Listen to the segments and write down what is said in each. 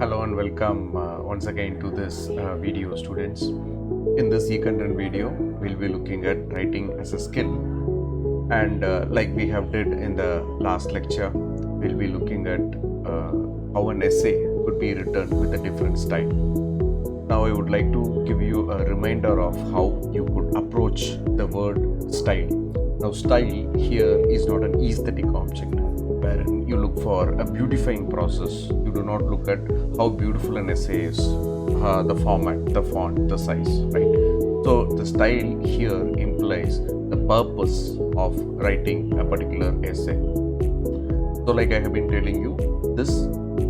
Hello and welcome once again to this video, students. In this e-content video, we'll be looking at writing as a skill, and like we have did in the last lecture, we'll be looking at how an essay could be written with a different style. Now I would like to give you a reminder of how you could approach the word style. Now style here is not an aesthetic object wherein you look for a beautifying process. You do not look at how beautiful an essay is, the format, the font, the size, right? So the style here implies the purpose of writing a particular essay. So like I have been telling you, this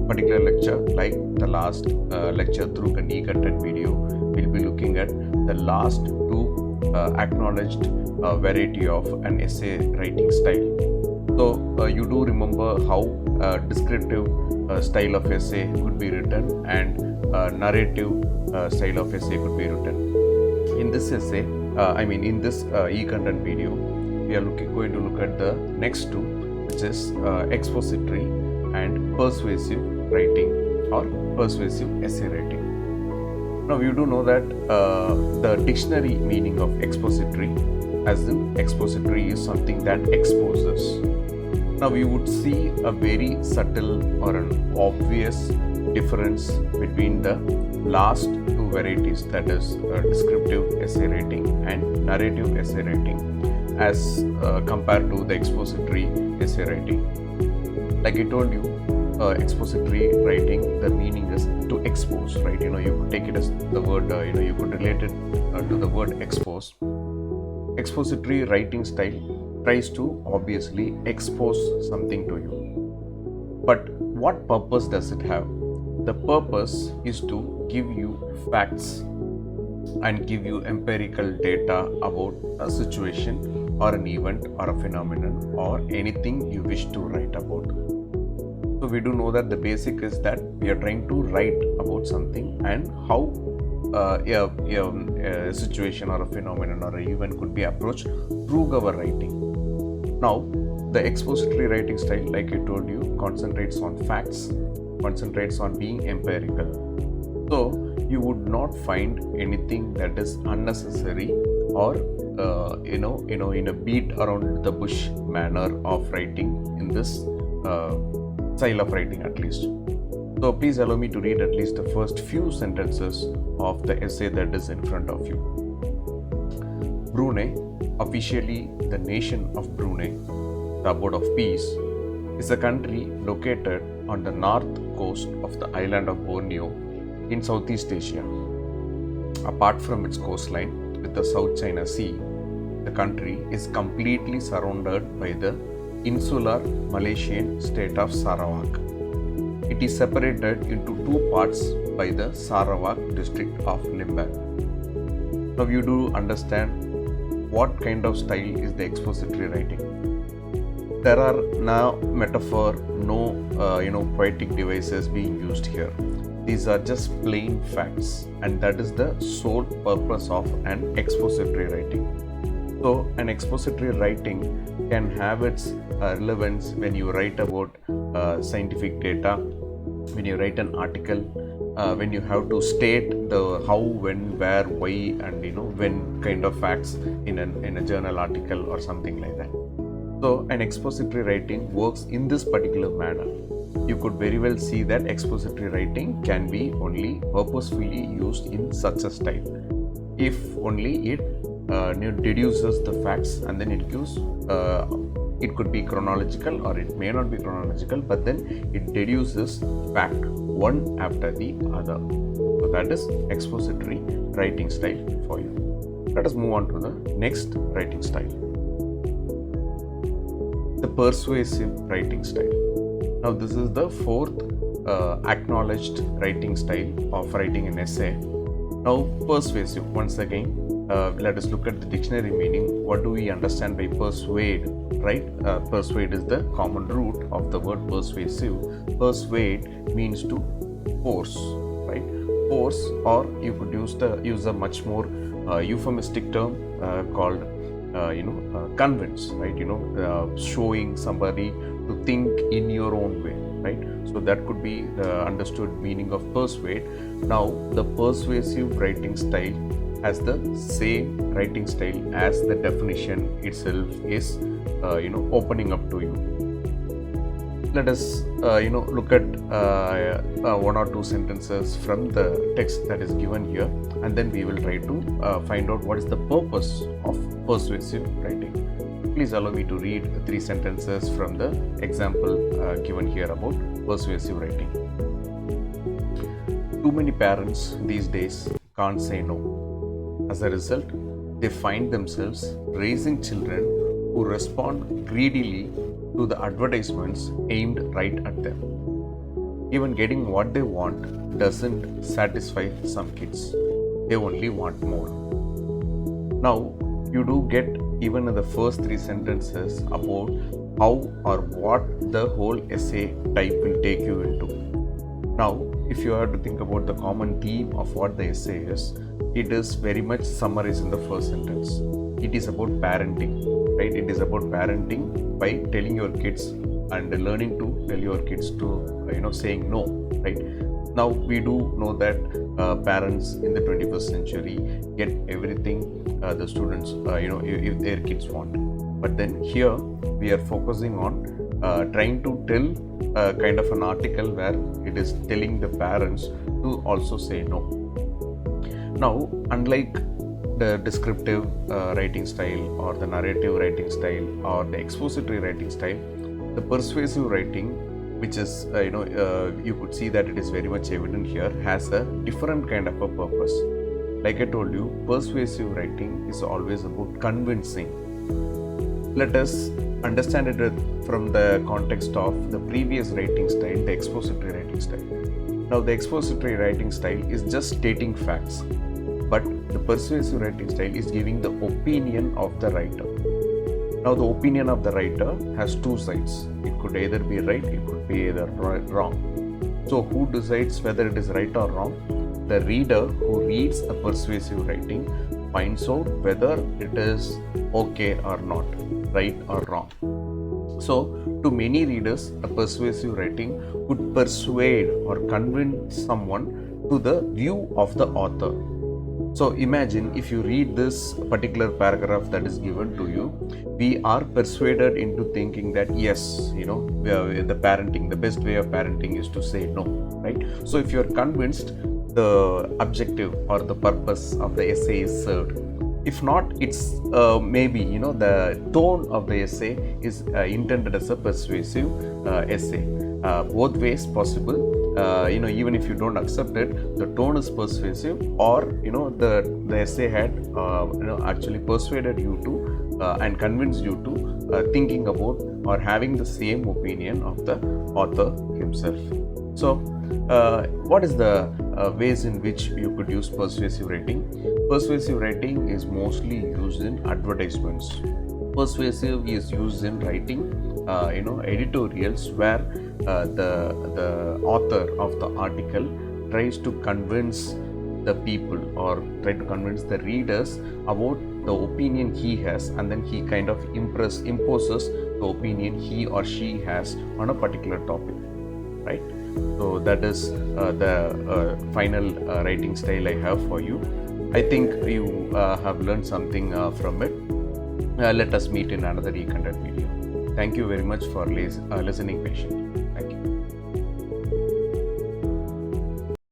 particular lecture, like the last lecture through an e-content video, we'll be looking at the last two acknowledged variety of an essay writing style. So you do remember how descriptive style of essay could be written and narrative style of essay could be written. In this essay, in this e-content video, we are going to look at the next two, which is expository and persuasive writing or persuasive essay writing. Now you do know that the dictionary meaning of expository, as in expository is something that exposes. Now we would see a very subtle or an obvious difference between the last two varieties, that is descriptive essay writing and narrative essay writing, as compared to the expository essay writing. Like I told you, expository writing, the meaning is to expose, right? You could take it as the word, you could relate it to the word expose. Expository writing style tries to obviously expose something to you. But what purpose does it have? The purpose is to give you facts and give you empirical data about a situation or an event or a phenomenon or anything you wish to write about. So we do know that the basic is that we are trying to write about something and how a situation or a phenomenon or an event could be approached through our writing. Now, the expository writing style, like I told you, concentrates on facts, concentrates on being empirical. So, you would not find anything that is unnecessary or in a beat around the bush manner of writing in this style of writing, at least. So please allow me to read at least the first few sentences of the essay that is in front of you. Brunei, officially the nation of Brunei, the abode of peace, is a country located on the north coast of the island of Borneo in Southeast Asia. Apart from its coastline with the South China Sea, the country is completely surrounded by the insular Malaysian state of Sarawak. It is separated into two parts by the Sarawak district of Limbang. Now you do understand what kind of style is the expository writing. There are now metaphor, no poetic devices being used here. These are just plain facts, and that is the sole purpose of an expository writing. So an expository writing can have its relevance when you write about scientific data, when you write an article, when you have to state the how, when, where, why, and when kind of facts in a journal article or something like that. So an expository writing works in this particular manner. You could very well see that expository writing can be only purposefully used in such a style if only it deduces the facts and then it gives it could be chronological or it may not be chronological, but then it deduces fact one after the other. So that is expository writing style for you. Let us move on to the next writing style, the persuasive writing style. Now this is the fourth acknowledged writing style of writing an essay. Now persuasive, once again, let us look at the dictionary meaning. What do we understand by persuade, right? Persuade is the common root of the word persuasive. Persuade means to force, right? Force, or you could use a much more euphemistic term called convince, right? Showing somebody to think in your own way. right? So that could be the understood meaning of persuade. Now the persuasive writing style has the same writing style as the definition itself is opening up to you. Let us look at one or two sentences from the text that is given here, and then we will try to find out what is the purpose of persuasive writing. Please allow me to read 3 sentences from the example given here about persuasive writing. Too many parents these days can't say no. As a result, they find themselves raising children who respond greedily to the advertisements aimed right at them. Even getting what they want doesn't satisfy some kids. They only want more. Now, you do get even in the first 3 sentences about how or what the whole essay type will take you into. Now, if you have to think about the common theme of what the essay is, it is very much summarized in the first sentence. It is about parenting, right? It is about parenting by telling your kids and learning to tell your kids to, saying no, right? Now, we do know that parents in the 21st century get everything the students, if their kids want. But then here we are focusing on trying to tell kind of an article where it is telling the parents to also say no. Now, unlike the descriptive writing style or the narrative writing style or the expository writing style, the persuasive writing, which is you could see that it is very much evident here, has a different kind of a purpose. Like I told you, persuasive writing is always about convincing. Let us understand it from the context of the previous writing style, the expository writing style. Now, the expository writing style is just stating facts, but the persuasive writing style is giving the opinion of the writer. Now, the opinion of the writer has 2 sides. It could either be right, it could be either wrong. So, who decides whether it is right or wrong? The reader who reads a persuasive writing finds out whether it is okay or not, right or wrong. So, to many readers, a persuasive writing could persuade or convince someone to the view of the author. So imagine if you read this particular paragraph that is given to you, we are persuaded into thinking that yes, the parenting, the best way of parenting is to say no, right? So if you are convinced, the objective or the purpose of the essay is served. If not, it's maybe the tone of the essay is intended as a persuasive essay. Both ways possible. Even if you don't accept it, the tone is persuasive, or the essay had actually persuaded you to and convinced you to thinking about or having the same opinion of the author himself. So, what is the ways in which you could use persuasive writing? Persuasive writing is mostly used in advertisements. Persuasive is used in writing, editorials where the author of the article tries to convince the people or try to convince the readers about the opinion he has, and then he kind of imposes the opinion he or she has on a particular topic, right? So that is the final writing style I have for you. I think you have learned something from it. Let us meet in another e-content video. Thank you very much for listening patiently.